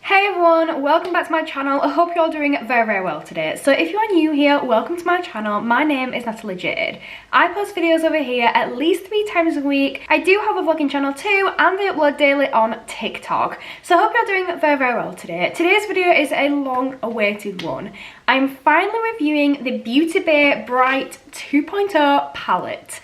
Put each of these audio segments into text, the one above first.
Hey everyone, welcome back to my channel. I hope you're all doing very well today. So if you are new here, welcome to my channel. My name is Natalie Jade. I post videos over here at least 3 times a week. I do have a vlogging channel too, and I upload daily on TikTok. So I hope you're doing very well today. Today's video is a long awaited one. I'm finally reviewing the Beauty Bay Bright 2.0 palette.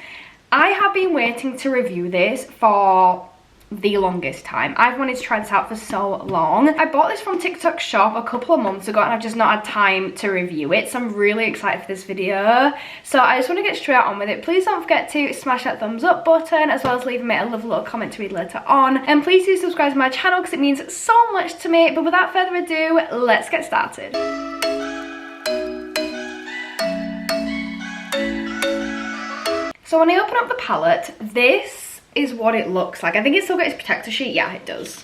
I have been waiting to review this for the longest time. I've wanted to try this out for so long. I bought this from TikTok shop a couple of months ago and I've just not had time to review it, so I'm really excited for this video. So I just want to get straight on with it. Please don't forget to smash that thumbs up button, as well as leaving me a lovely little comment to read later on, and please do subscribe to my channel because it means so much to me. But without further ado, let's get started. So when I open up the palette, this is what it looks like. I think it's still got its protector sheet. Yeah, it does.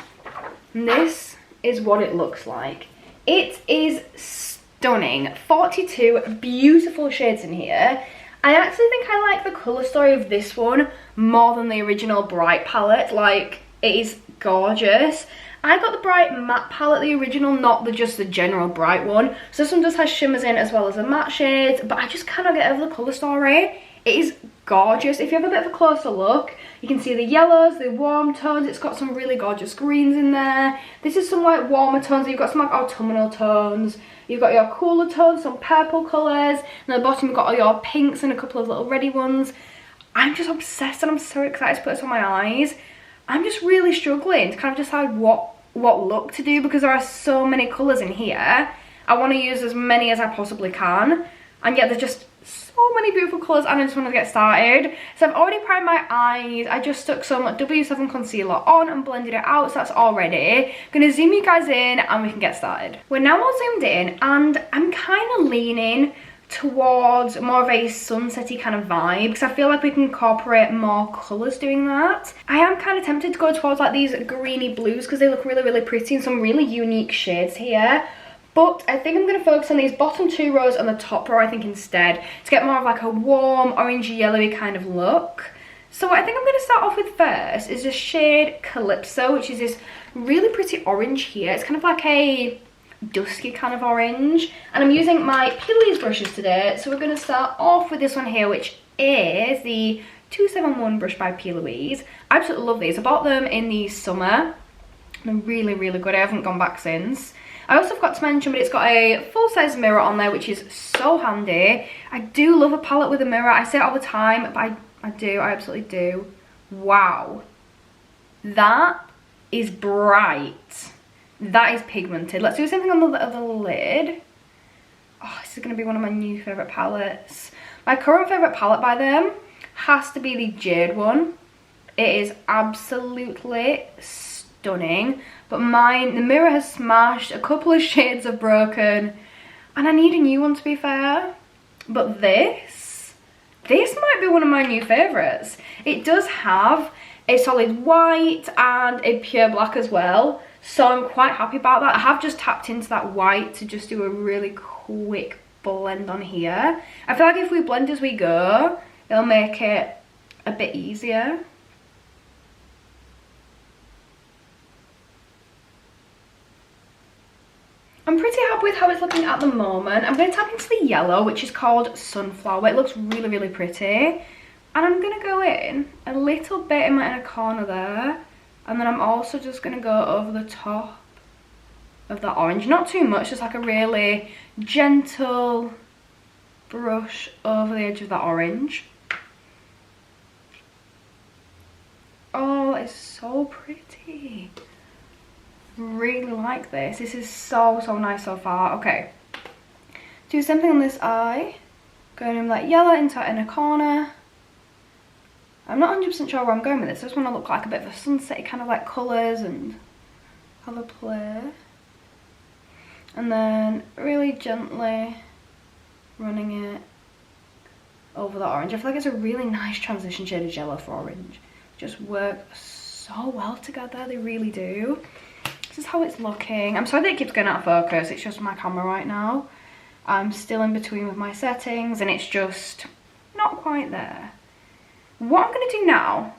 And this is what it looks like. It is stunning. 42 beautiful shades in here. I actually think I like the colour story of this one more than the original Bright palette. Like, it is gorgeous. I got the Bright matte palette, the original, not just the general Bright one. So this one just has shimmers in as well as the matte shades, but I just cannot get over the colour story. It is gorgeous. If you have a bit of a closer look, you can see the yellows, the warm tones. It's got some really gorgeous greens in there. This is some like warmer tones. You've got some like autumnal tones. You've got your cooler tones, some purple colours. And at the bottom you've got all your pinks and a couple of little reddy ones. I'm just obsessed and I'm so excited to put this on my eyes. I'm just really struggling to kind of decide what look to do because there are so many colours in here. I want to use as many as I possibly can. And yet there's just so many beautiful colours and I just want to get started. So I've already primed my eyes. I just stuck some W7 concealer on and blended it out, so that's all ready. I'm going to zoom you guys in and we can get started. We're now all zoomed in and I'm kind of leaning towards more of a sunsetty kind of vibe because I feel like we can incorporate more colours doing that. I am kind of tempted to go towards like these greeny blues because they look really pretty and some really unique shades here. But I think I'm going to focus on these bottom 2 rows and the top row, I think, instead, to get more of like a warm, orangey, yellowy kind of look. So what I think I'm going to start off with first is the shade Calypso, which is this really pretty orange here. It's kind of like a dusky kind of orange. And I'm using my Peel brushes today. So we're going to start off with this one here, which is the 271 brush by Peel. I absolutely love these. I bought them in the summer. They're really good. I haven't gone back since. I also forgot to mention, but it's got a full-size mirror on there, which is so handy. I do love a palette with a mirror. I say it all the time, but I absolutely do. Wow. That is bright. That is pigmented. Let's do something on the lid. Oh, this is going to be one of my new favourite palettes. My current favourite palette by them has to be the Jade one. It is absolutely stunning. But mine, the mirror has smashed, a couple of shades have broken, and I need a new one to be fair. But this might be one of my new favourites. It does have a solid white and a pure black as well, so I'm quite happy about that. I have just tapped into that white to just do a really quick blend on here. I feel like if we blend as we go, it'll make it a bit easier. I'm pretty happy with how it's looking at the moment. I'm going to tap into the yellow, which is called Sunflower. It looks really pretty. And I'm going to go in a little bit in my inner corner there. And then I'm also just going to go over the top of the orange. Not too much, just like a really gentle brush over the edge of the orange. Oh, it's so pretty. Really like this. This is so nice so far. Okay, do something on this eye, going in like yellow into that inner corner. I'm not 100% sure where I'm going with this. I just want to look like a bit of a sunset kind of like colours and have a play, and then really gently running it over the orange. I feel like it's a really nice transition shade of yellow for orange. Just work so well together, they really do. This is how it's looking. I'm sorry that it keeps going out of focus, it's just my camera right now. I'm still in between with my settings and it's just not quite there. What I'm going to do now,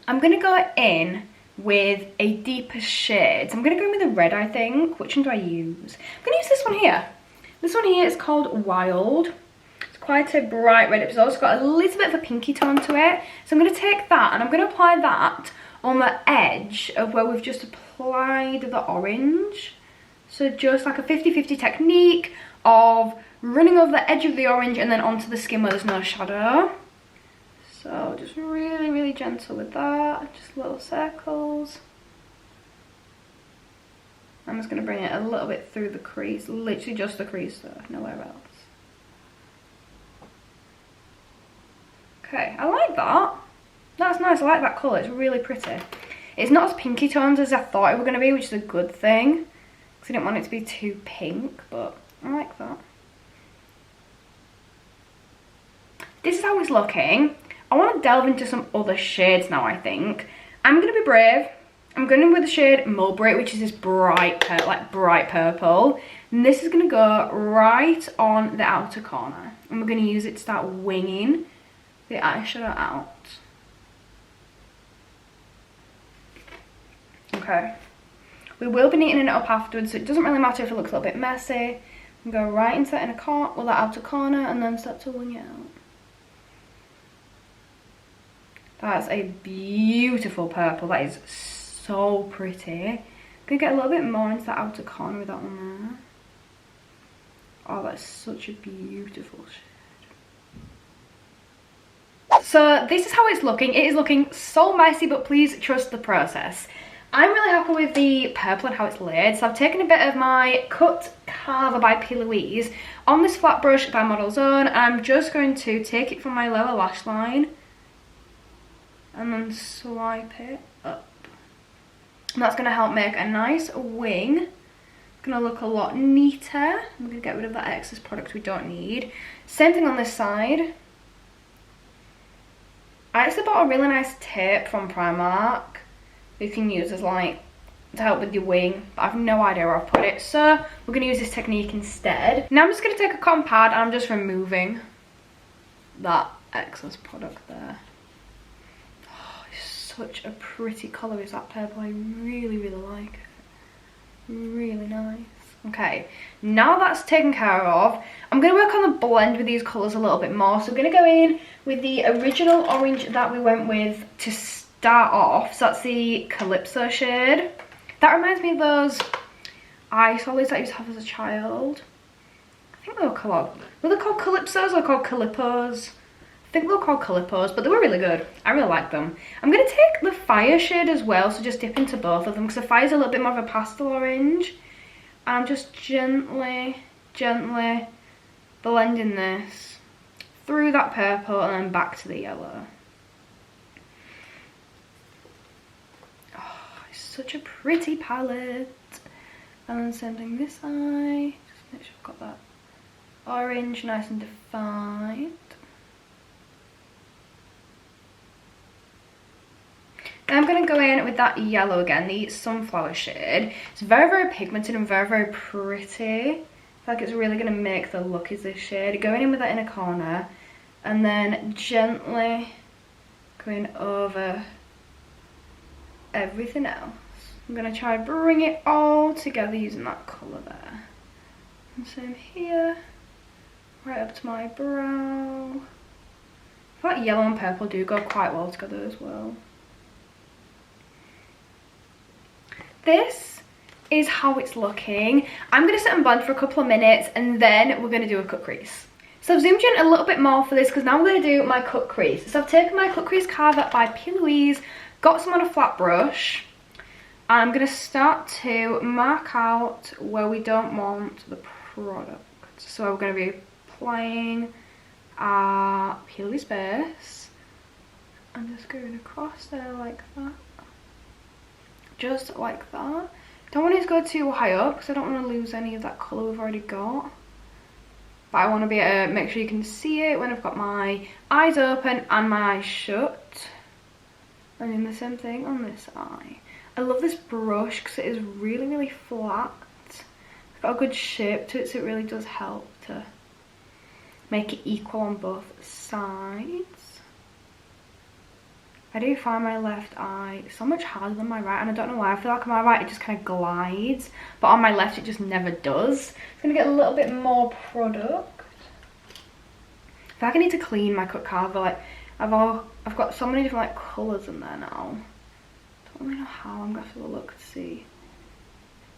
I'm going to go in with a deeper shade. So I'm going to go in with the red, I think. Which one do I use? I'm going to use this one here. This one here is called Wild. It's quite a bright red. It's also got a little bit of a pinky tone to it. So I'm going to take that and I'm going to apply that on the edge of where we've just applied the orange. So just like a 50-50 technique of running over the edge of the orange and then onto the skin where there's no shadow. So just really, really gentle with that. Just little circles. I'm just going to bring it a little bit through the crease. Literally just the crease though, nowhere else. Okay, I like that. That's nice, I like that colour, it's really pretty. It's not as pinky toned as I thought it were going to be, which is a good thing. Because I didn't want it to be too pink, but I like that. This is how it's looking. I want to delve into some other shades now, I think. I'm going to be brave. I'm going in with the shade Mulberry, which is this bright purple. And this is going to go right on the outer corner. And we're going to use it to start winging the eyeshadow out. Okay. We will be neatening it up afterwards, so it doesn't really matter if it looks a little bit messy. And go right into that inner corner, or that outer corner, and then start to wing it out. That's a beautiful purple. That is so pretty. I'm gonna get a little bit more into that outer corner with that one there. Oh, that's such a beautiful shade. So this is how it's looking. It is looking so messy, but please trust the process. I'm really happy with the purple and how it's laid. So I've taken a bit of my Cut Carver by P. Louise on this flat brush by Model Zone. I'm just going to take it from my lower lash line and then swipe it up. And that's going to help make a nice wing. It's going to look a lot neater. I'm going to get rid of that excess product we don't need. Same thing on this side. I actually bought a really nice tape from Primark. You can use as like to help with your wing, but I have no idea where I've put it, so we're going to use this technique instead. Now I'm just going to take a cotton pad and I'm just removing that excess product there. Oh, it's such a pretty colour is that purple. I really, really like it. Really nice. Okay, now that's taken care of, I'm going to work on the blend with these colours a little bit more. So I'm going to go in with the original orange that we went with to start off. So that's the Calypso shade. That reminds me of those eye solids that I used to have as a child. I think they were called Calypsos or called Calipos? I think they were called Calipos, but they were really good. I really like them. I'm going to take the Fire shade as well, so just dip into both of them, because the Fire's a little bit more of a pastel orange. And I'm just gently blending this through that purple and then back to the yellow. Such a pretty palette. And then same thing this eye. Just make sure I've got that orange nice and defined. Then I'm going to go in with that yellow again, the Sunflower shade. It's very, very pigmented and very, very pretty. I feel like it's really going to make the look is this shade. Going in with that inner corner and then gently going over everything else. I'm going to try and bring it all together using that colour there. And same here, right up to my brow. I feel like yellow and purple do go quite well together as well. This is how it's looking. I'm going to sit and blend for a couple of minutes and then we're going to do a cut crease. So I've zoomed in a little bit more for this because now I'm going to do my cut crease. So I've taken my Cut Crease Carver by P. Louise, got some on a flat brush. I'm going to start to mark out where we don't want the product. So we're going to be applying our P. Louise base. I'm just going across there like that. Just like that. Don't want it to go too high up because I don't want to lose any of that colour we've already got. But I want to be able to make sure you can see it when I've got my eyes open and my eyes shut. And then the same thing on this eye. I love this brush because it is really, really flat. It's got a good shape to it, so it really does help to make it equal on both sides. I do find my left eye so much harder than my right, and I don't know why. I feel like on my right it just kind of glides, but on my left it just never does. I'm gonna get a little bit more product. I feel like I need to clean my cut carver. Like I've got so many different like colours in there now. Don't really know how. I'm gonna have to look to see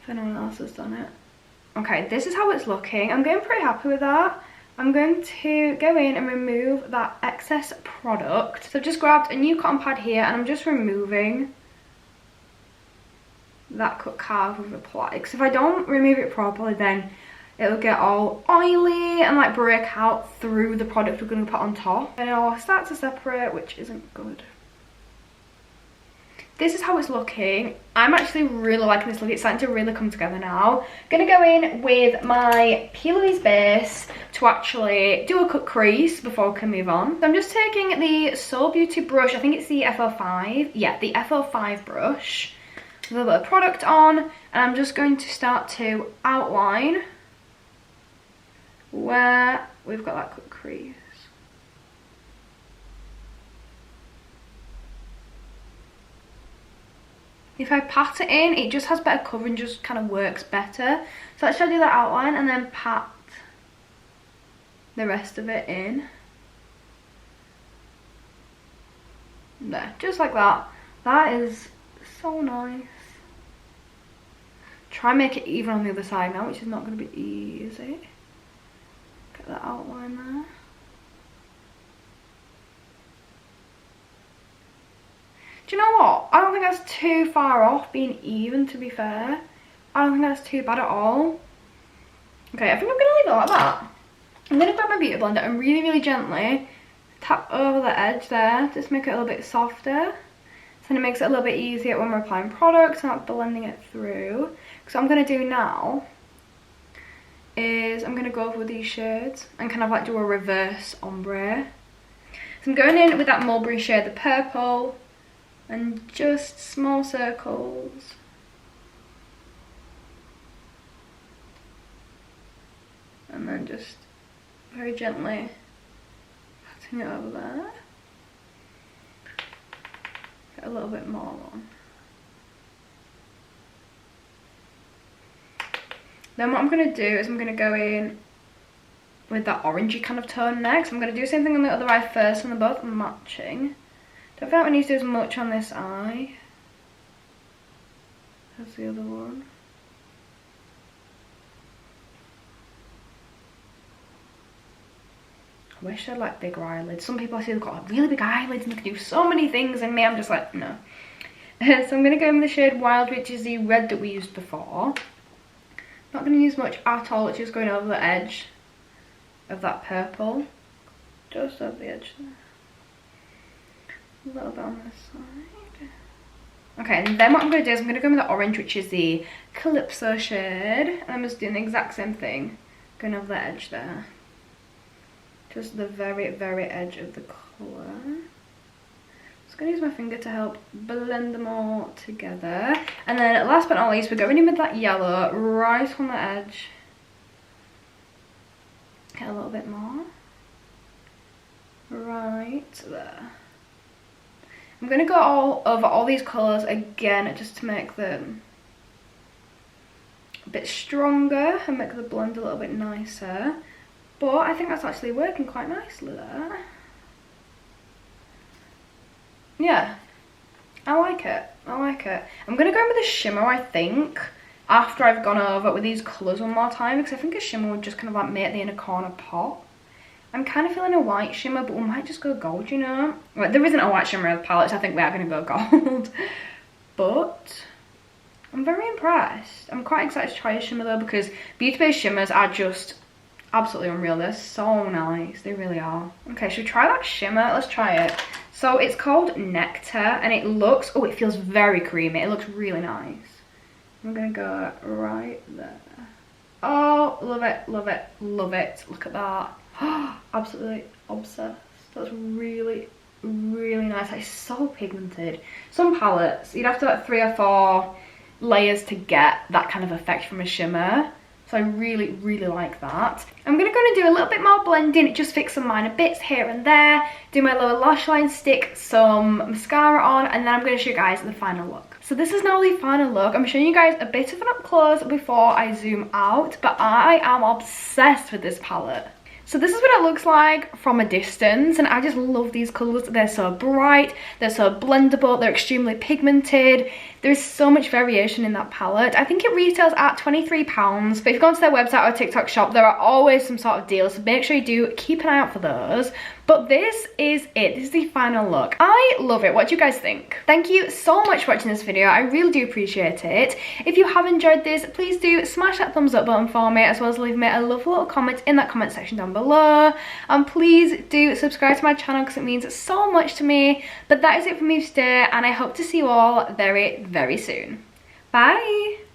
if anyone else has done it. Okay, this is how it's looking. I'm getting pretty happy with that. I'm going to go in and remove that excess product. So I've just grabbed a new cotton pad here and I'm just removing that cut carve with a plier. Because if I don't remove it properly, then it'll get all oily and like break out through the product we're going to put on top. And it'll start to separate, which isn't good. This is how it's looking. I'm actually really liking this look. It's starting to really come together now. Gonna go in with my P. Louise base to actually do a cut crease before we can move on. So I'm just taking the Soul Beauty brush. I think it's the FL5. Yeah, the FL5 brush. With a little bit of product on. And I'm just going to start to outline where we've got that cut crease. If I pat it in, it just has better cover and just kind of works better. So let's try to do that outline and then pat the rest of it in. There, just like that. That is so nice. Try and make it even on the other side now, which is not going to be easy. Get that outline there. Do you know what? I don't think that's too far off being even, to be fair. I don't think that's too bad at all. Okay, I think I'm going to leave it like that. I'm going to grab my beauty blender and really, really gently tap over the edge there. Just make it a little bit softer. So it makes it a little bit easier when we're applying products and not blending it through. So what I'm going to do now is I'm going to go over with these shades and kind of like do a reverse ombre. So I'm going in with that mulberry shade, the purple. And just small circles. And then just very gently patting it over there. Get a little bit more on. Then what I'm going to do is I'm going to go in with that orangey kind of tone next. I'm going to do the same thing on the other eye first, and they're both matching. I feel like we need to do as much on this eye as the other one. I wish I had like bigger eyelids. Some people I see they've got like really big eyelids and they can do so many things, and me, I'm just like, no. So I'm going to go in with the shade Wild, which is the red that we used before. Not going to use much at all, it's just going over the edge of that purple. Just over the edge there. A little bit on this side. Okay, and then what I'm going to do is I'm going to go in with the orange, which is the Calypso shade. And I'm just doing the exact same thing. Going over the edge there. Just the very, very edge of the colour. Just going to use my finger to help blend them all together. And then last but not least, we're going in with that yellow right on the edge. Get a little bit more. Right there. I'm going to go all over all these colours again just to make them a bit stronger and make the blend a little bit nicer. But I think that's actually working quite nicely there. Yeah, I like it. I like it. I'm going to go in with a shimmer, I think, after I've gone over with these colours one more time, because I think a shimmer would just kind of like make the inner corner pop. I'm kind of feeling a white shimmer, but we might just go gold, you know. Well, there isn't a white shimmer in the palette, so I think we are going to go gold. But I'm very impressed. I'm quite excited to try a shimmer though, because beauty-based shimmers are just absolutely unreal. They're so nice. They really are. Okay, should we try that shimmer? Let's try it. So it's called Nectar, and it looks, oh, it feels very creamy. It looks really nice. I'm going to go right there. Oh, love it, love it, love it. Look at that. Absolutely obsessed. That's really, really nice. It's so pigmented. Some palettes, you'd have to like 3 or 4 layers to get that kind of effect from a shimmer. So I really, really like that. I'm going to go and do a little bit more blending, just fix some minor bits here and there, do my lower lash line, stick some mascara on, and then I'm going to show you guys the final look. So this is now the final look. I'm showing you guys a bit of an up close before I zoom out, but I am obsessed with this palette. So this is what it looks like from a distance, and I just love these colours. They're so bright, they're so blendable, they're extremely pigmented. There's so much variation in that palette. I think it retails at £23, but if you go onto their website or TikTok shop, there are always some sort of deals, so make sure you do keep an eye out for those. But this is it. This is the final look. I love it. What do you guys think? Thank you so much for watching this video. I really do appreciate it. If you have enjoyed this, please do smash that thumbs up button for me, as well as leave me a lovely little comment in that comment section down below. And please do subscribe to my channel because it means so much to me. But that is it for me today, and I hope to see you all very, very soon. Bye!